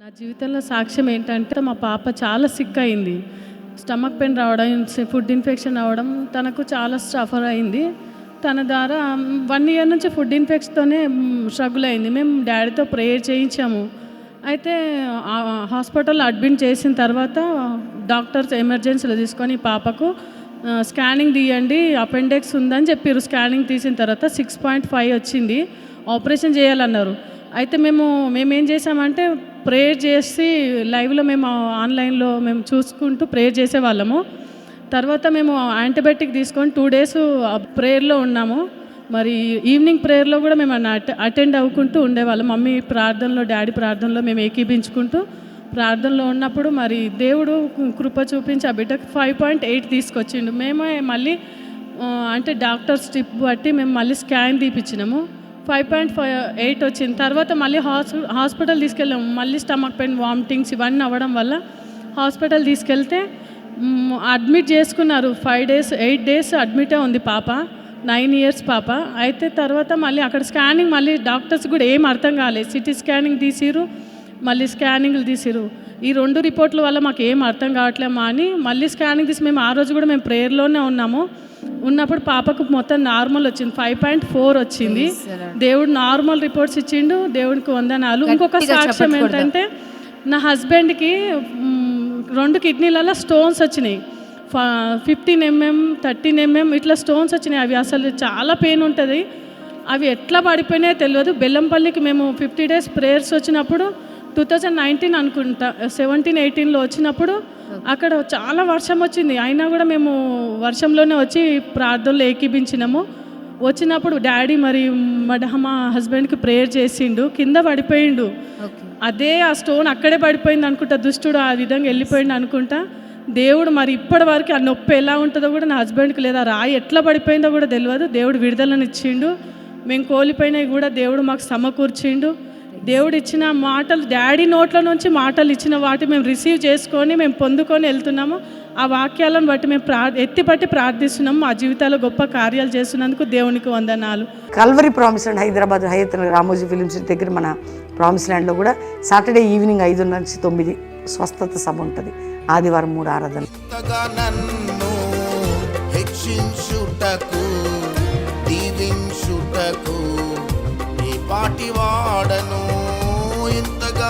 నా జీవితంలో సాక్ష్యం ఏంటంటే మా పాప చాలా సిక్ అయింది. స్టమక్ పెయిన్ రావడం, ఫుడ్ ఇన్ఫెక్షన్ అవ్వడం, తనకు చాలా సఫర్ అయింది. తన ద్వారా 1 ఇయర్ నుంచి ఫుడ్ ఇన్ఫెక్షన్తోనే స్ట్రగుల్ అయింది. మేము డాడీతో ప్రేయర్ చేయించాము. అయితే హాస్పిటల్లో అడ్మిట్ చేసిన తర్వాత డాక్టర్స్ ఎమర్జెన్సీలో తీసుకొని పాపకు స్కానింగ్ తీయండి, అపెండిక్స్ ఉందని చెప్పారు. స్కానింగ్ తీసిన తర్వాత 6.5 వచ్చింది, ఆపరేషన్ చేయాలన్నారు. అయితే మేమేం చేసామంటే ప్రేయర్ చేసి లైవ్లో మేము ఆన్లైన్లో మేము చూసుకుంటూ ప్రేయర్ చేసేవాళ్ళము. తర్వాత మేము యాంటీబయాటిక్ తీసుకొని 2 డేస్ ప్రేయర్లో ఉన్నాము. మరి ఈవినింగ్ ప్రేయర్లో కూడా మేము అటెండ్ అవ్వుకుంటూ ఉండేవాళ్ళం. మమ్మీ ప్రార్థనలో, డాడీ ప్రార్థనలో మేము ఏకీభించుకుంటూ ప్రార్థనలో ఉన్నప్పుడు మరి దేవుడు కృప చూపించి ఆ బిడ్డకు 5.8 తీసుకొచ్చిండు. మేమే మళ్ళీ అంటే డాక్టర్ స్టిప్ బట్టి మేము మళ్ళీ స్కాన్ తీపిచ్చినాము. 5.8 వచ్చింది. తర్వాత మళ్ళీ హాస్పిటల్ తీసుకెళ్ళాము. మళ్ళీ స్టమక్ పెయిన్, వామిటింగ్స్ ఇవన్నీ అవ్వడం వల్ల హాస్పిటల్ తీసుకెళ్తే అడ్మిట్ చేసుకున్నారు. 8 డేస్ అడ్మిటే ఉంది పాప, 9 ఇయర్స్ పాప. అయితే తర్వాత మళ్ళీ అక్కడ స్కానింగ్ మళ్ళీ డాక్టర్స్ కూడా ఏం అర్థం కాలేదు. సిటీ స్కానింగ్ తీసిరు, మళ్ళీ స్కానింగ్లు తీసిరు. ఈ 2 రిపోర్ట్ల వల్ల మాకు ఏం అర్థం కావట్లేమా అని మళ్ళీ స్కానింగ్ తీసి మేము ఆ రోజు కూడా మేము ప్రేయర్లోనే ఉన్నాము. ఉన్నప్పుడు పాపకు మొత్తం నార్మల్ వచ్చింది, 5.4 వచ్చింది. దేవుడు నార్మల్ రిపోర్ట్స్ ఇచ్చిండు, దేవుడికి వందనాలు. ఇంకొక సాక్ష్యం ఏంటంటే నా హస్బెండ్కి 2 కిడ్నీలలో స్టోన్స్ వచ్చినాయి. 15 mm 13 mm ఇట్లా స్టోన్స్ వచ్చినాయి. అవి అసలు చాలా పెయిన్ ఉంటుంది. అవి ఎట్లా పడిపోయినాయో తెలియదు. బెల్లంపల్లికి మేము 50 డేస్ ప్రేయర్స్ వచ్చినప్పుడు 2019 అనుకుంటా, 17-18లో వచ్చినప్పుడు అక్కడ చాలా వర్షం వచ్చింది. అయినా కూడా మేము వర్షంలోనే వచ్చి ప్రార్థనలో ఏకీభించినాము. వచ్చినప్పుడు డాడీ మరి మా హస్బెండ్కి ప్రేయర్ చేసిండు, కింద పడిపోయిండు. అదే ఆ స్టోన్ అక్కడే పడిపోయింది అనుకుంటా. దుష్టుడు ఆ విధంగా వెళ్ళిపోయిండు అనుకుంటా. దేవుడు మరి ఇప్పటి వరకు ఆ నొప్పి ఎలా ఉంటుందో కూడా నా హస్బెండ్కి లేదా రాయి ఎట్లా పడిపోయిందో కూడా తెలియదు. దేవుడు విడుదలను ఇచ్చిండు. మేము కోల్పోయినవి కూడా దేవుడు మాకు సమకూర్చిండు. దేవుడు ఇచ్చిన మాటలు, డాడీ నోట్ల నుంచి మాటలు ఇచ్చిన వాటి మేము రిసీవ్ చేసుకొని మేము పొందుకొని వెళ్తున్నాము. ఆ వాక్యాలను బట్టి మేము ఎత్తిపట్టి ప్రార్థిస్తున్నాము. మా జీవితాల్లో గొప్ప కార్యాలు చేస్తున్నందుకు దేవునికి వందనాలు. Calvary promise land Hyderabad Hayat Ramoji films దగ్గర మన ప్రామిస్ ల్యాండ్లో కూడా సాటర్డే ఈవినింగ్ 5 నుంచి 9 స్వస్థత సభ ఉంటుంది. ఆదివారం 3 ఆరాధన. పాటి వాడను ఇంతగా